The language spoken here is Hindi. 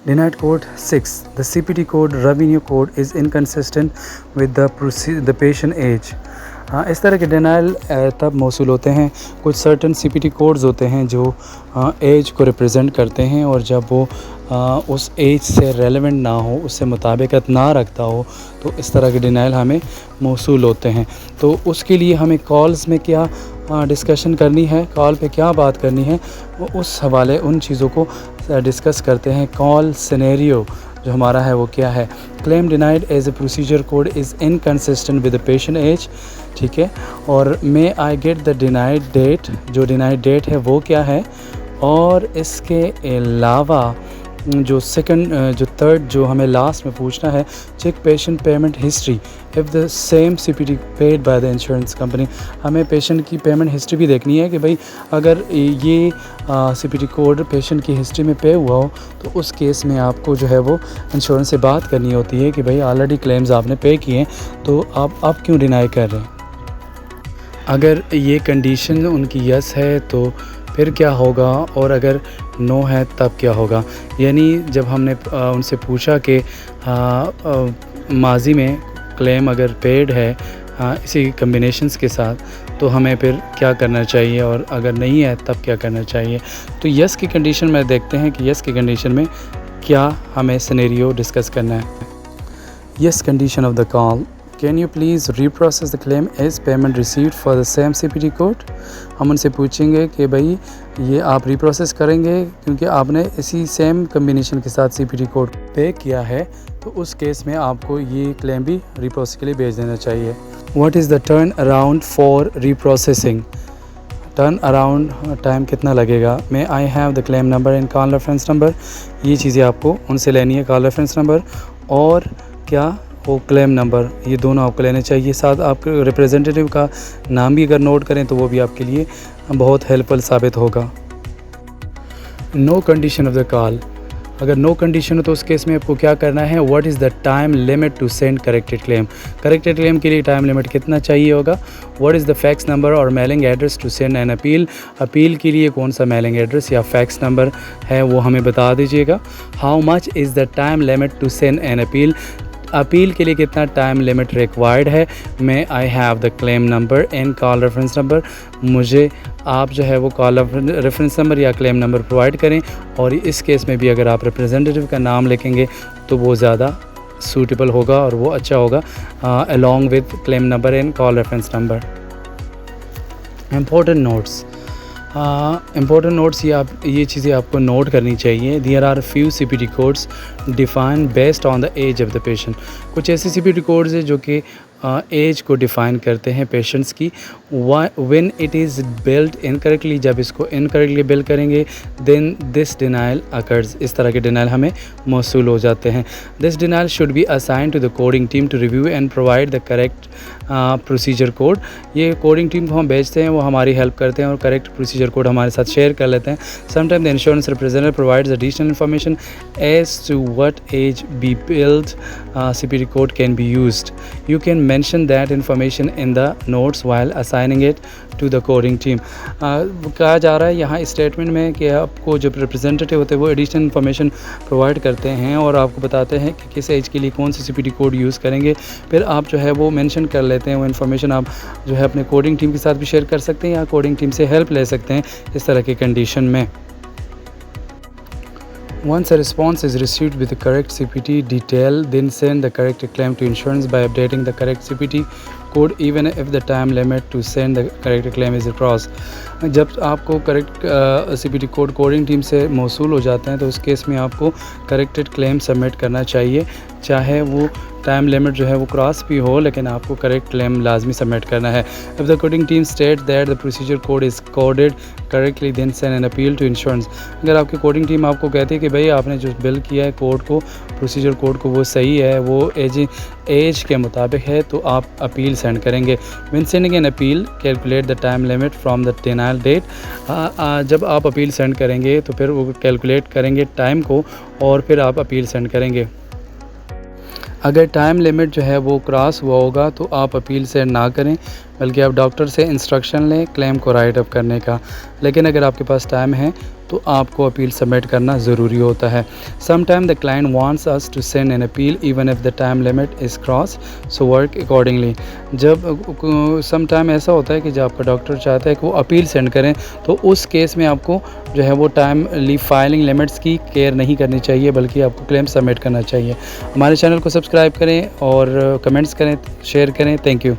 Denied code 6. The CPT code revenue code is inconsistent with the patient age. हाँ, इस तरह के डिनाइल तब मौसूल होते हैं, कुछ सर्टन CPT कोड्स होते हैं जो एज को रिप्रेजेंट करते हैं, और जब वो उस एज से रेलेवेंट ना हो, उससे मुताबिकत ना रखता हो, तो इस तरह के डिनाइल हमें मौसूल होते हैं। तो उसके लिए हमें कॉल्स में क्या डिस्कशन करनी है, कॉल पे क्या बात करनी है, उस हवाले उन चीज़ों को डिस्कस करते हैं। कॉल सिनेरियो जो हमारा है वो क्या है। Claim denied as a procedure code is inconsistent with the patient age, ठीक है। और may I get the denied date, जो डिनाइड डेट है वो क्या है। और इसके अलावा जो थर्ड जो हमें लास्ट में पूछना है, check patient payment history if the same CPT paid by the insurance company. हमें पेशेंट की पेमेंट हिस्ट्री भी देखनी है कि भाई अगर ये CPT कोड पेशेंट की हिस्ट्री में पे हुआ हो, तो उस केस में आपको जो है वो इंश्योरेंस से बात करनी होती है कि भाई ऑलरेडी क्लेम्स आपने पे किए हैं, तो आप क्यों डिनाई कर रहे हैं। अगर ये कंडीशन उनकी यस है तो फिर क्या होगा, और अगर नो है तब क्या होगा। यानी जब हमने उनसे पूछा कि माजी में क्लेम अगर पेड है इसी कम्बिनेशंस के साथ, तो हमें फिर क्या करना चाहिए, और अगर नहीं है तब क्या करना चाहिए। तो यस की कंडीशन में देखते हैं कि यस की कंडीशन में क्या हमें सिनेरियो डिस्कस करना है। Yes condition of the call, can you please reprocess the claim as payment received for the same CPT code. हम उनसे पूछेंगे कि भाई ये आप रीप्रोसेस करेंगे क्योंकि आपने इसी सेम कम्बिनेशन के साथ CPT कोड पे किया है, तो उस केस में आपको ये क्लेम भी रीप्रोसेस के लिए भेज देना चाहिए। What is the turn around for reprocessing, turn around time कितना लगेगा। May I have the claim number and call reference number, ये चीज़ें आपको उनसे लेनी है, कॉल रेफरेंस नंबर और क्या वो क्लेम नंबर, ये दोनों आपको लेने चाहिए। साथ आप रिप्रेजेंटेटिव का नाम भी अगर नोट करें तो वो भी आपके लिए बहुत हेल्पफुल साबित होगा। No condition of the call, अगर नो कंडीशन हो तो उस केस में आपको क्या करना है। What is the time limit to send corrected claim, corrected claim के लिए टाइम लिमिट कितना चाहिए होगा। What is the fax number और mailing address to send an appeal, appeal के लिए कौन सा मेलिंग एड्रेस या फैक्स नंबर है वो हमें बता दीजिएगा। How much is the time limit to send an appeal, appeal के लिए कितना टाइम लिमिट रिक्वायर्ड है। May I have the claim number and call reference number, मुझे आप जो है वो कॉल रेफरेंस नंबर या क्लेम नंबर प्रोवाइड करें, और इस केस में भी अगर आप रिप्रेजेंटेटिव का नाम लिखेंगे तो वो ज़्यादा सूटेबल होगा और वो अच्छा होगा, along with claim number and call reference number. Important notes, important notes ये चीज़ें आपको नोट करनी चाहिए। There are few CPT codes define based on the age of the patient, कुछ ऐसे CPT कोड्स हैं जो कि एज को डिफ़ाइन करते हैं पेशेंट्स की। When it is billed incorrectly, जब इसको इनकरेक्टली बिल्ड करेंगे देन दिस डिनाइल अकर्स, इस तरह के डिनाइल हमें मौसूल हो जाते हैं। This denial should be assigned to the coding team to review and provide the correct procedure code. ये कोडिंग टीम को हम भेजते हैं, वो हमारी हेल्प करते हैं और करेक्ट प्रोसीजर कोड हमारे साथ शेयर कर लेते हैं। Sometime the insurance representative provides additional information as to what as be billed CPT code can be used. You can mention that information in the notes while assigning it to the coding team। कहा जा रहा है यहाँ स्टेटमेंट में कि आपको जो रिप्रेजेंटेटिव होते हैं वो एडिशनल इन्फॉर्मेशन प्रोवाइड करते हैं और आपको बताते हैं कि किस एज के लिए कौन सी CPT कोड यूज़ करेंगे। फिर आप जो है वो मेंशन कर लेते हैं, वो इन्फॉर्मेशन आप जो है अपने कोडिंग टीम के साथ भी शेयर कर सकते हैं या कोडिंग टीम से हेल्प ले सकते हैं इस तरह की कंडीशन में। Once a response is received with the correct CPT detail, then send the correct claim to insurance by updating the correct CPT code even if the time limit to send the correct claim is crossed। जब आपको correct CPT code coding team से मौसूल हो जाते हैं तो उस केस में आपको करेक्टेड क्लेम सबमिट करना चाहिए, चाहे वो टाइम लिमिट जो है वो क्रॉस भी हो, लेकिन आपको करेक्ट क्लेम लाजमी सबमिट करना है। If the coding team state that the procedure code is coded correctly then send an appeal to insurance. अगर आपकी कोडिंग टीम आपको कहती है कि भाई आपने जो बिल किया है कोड को, प्रोसीजर कोड को, वो सही है, वो एज के मुताबिक है, तो आप अपील सेंड करेंगे। When sending an appeal calculate the time limit from the denial date. जब आप अपील सेंड करेंगे तो फिर वो कैलकुलेट करेंगे टाइम को और फिर आप अपील सेंड करेंगे। अगर टाइम लिमिट जो है वो क्रॉस हुआ होगा तो आप अपील सेंड ना करें, बल्कि आप डॉक्टर से इंस्ट्रक्शन लें क्लेम को राइट अप करने का। लेकिन अगर आपके पास टाइम है तो आपको अपील सबमिट करना ज़रूरी होता है। Some time the client wants us to send an appeal even if the time limit is cross, so work accordingly. जब सम टाइम ऐसा होता है कि जब आपका डॉक्टर चाहता है कि वो अपील सेंड करें, तो उस केस में आपको जो है वो फाइलिंग लिमिट्स की केयर नहीं करनी चाहिए, बल्कि आपको क्लेम सबमिट करना चाहिए। हमारे चैनल को सब्सक्राइब करें और कमेंट्स करें, शेयर करें। Thank you.